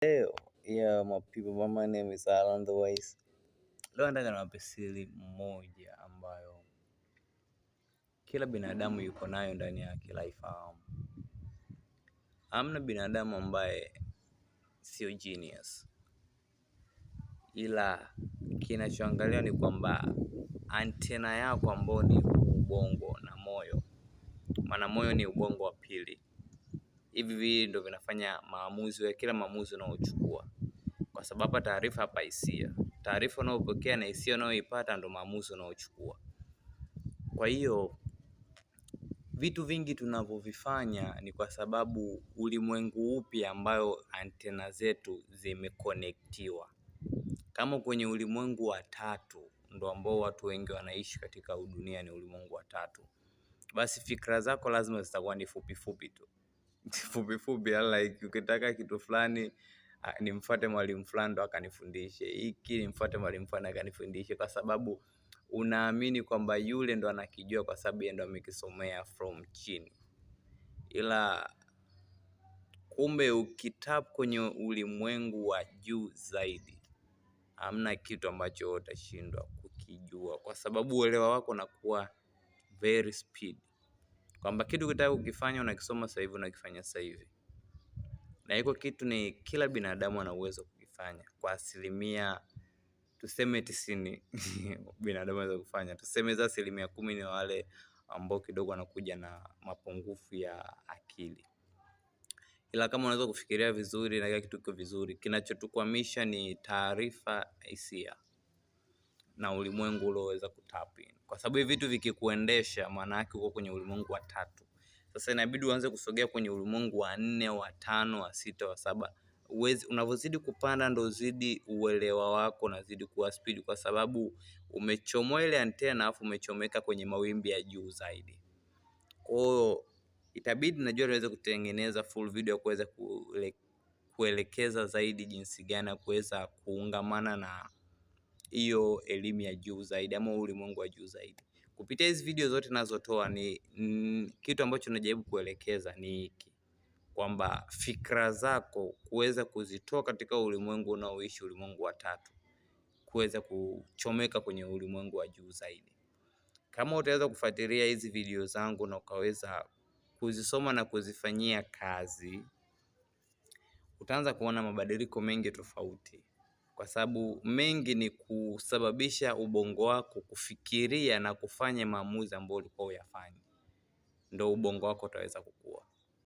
Leo, yeah, my people, my name is Alan the Wise. Leo nataka niwape siri moja ambayo kila binadamu yuko nayo ndani yake laifahamu. Hamna binadamu ambaye sio genius, ila kinachoangalia ni kwamba antena yako ambayo ni ubongo na moyo, maana moyo ni ubongo wa pili. Hivi ndio vinafanya maamuzi ya kila maamuzi unaochukua, kwa sababu taarifa hapa hisia, taarifa unayopokea na hisia unayoipata ndio maamuzi unaochukua. Kwa hiyo vitu vingi tunavyovifanya ni kwa sababu ulimwengu upi ambayo antena zetu zimekonektiwa. Kama kwenye ulimwengu wa tatu ndo ambao watu wengi wanaishi katika dunia, ni ulimwengu wa tatu, basi fikra zako lazima zitakuwa ni fupi fupi tu fupi, like ukitaka kitu fulani nimfuate mwalimu fulani ndo akanifundishe hiki, nimfuate mwalimu fulani akanifundishe, kwa sababu unaamini kwamba yule ndo anakijua kwa sababu yeye ndo amekisomea from chini. Ila kumbe ukitap kwenye ulimwengu wa juu zaidi, hamna kitu ambacho utashindwa kukijua, kwa sababu uelewa wako unakuwa very speed, kwamba kitu ukitaka kukifanya unakisoma sasa hivi unakifanya sasa hivi. Na hiko kitu ni kila binadamu ana uwezo kukifanya kwa asilimia tuseme 90 binadamu anaweza kufanya. Tuseme za asilimia 10 ni wale ambao kidogo wanakuja na mapungufu ya akili. Ila kama unaweza kufikiria vizuri na kila kitu kiko vizuri, kinachotukwamisha ni taarifa, hisia na ulimwengu ulioweza kutap in. Kwa sababu hivi vitu vikikuendesha, maana yake uko kwenye ulimwengu wa tatu. Sasa inabidi uanze kusogea kwenye ulimwengu wa 4, wa 5, wa 6, wa 7. Unavyozidi kupanda ndo zidi uelewa wako unazidi kuwa speed, kwa sababu umechomoa ile antena afu umechomeka kwenye mawimbi ya juu zaidi. Kwa hiyo itabidi najua niweze kutengeneza full video kuweza kuelekeza zaidi jinsi gani kuweza kuungamana na hiyo elimu ya juu zaidi ama ulimwengu wa juu zaidi. Kupitia hizi video zote nazotoa ni kitu ambacho najaribu kuelekeza ni hiki, kwamba fikra zako kuweza kuzitoa katika ulimwengu unaoishi, ulimwengu wa tatu, kuweza kuchomeka kwenye ulimwengu wa juu zaidi. Kama utaweza kufuatilia hizi video zangu na ukaweza kuzisoma na kuzifanyia kazi, utaanza kuona mabadiliko mengi tofauti, kwa sababu mengi ni kusababisha ubongo wako kufikiria na kufanya maamuzi ambayo ulikuwa uyafanye, ndo ubongo wako utaweza kukua.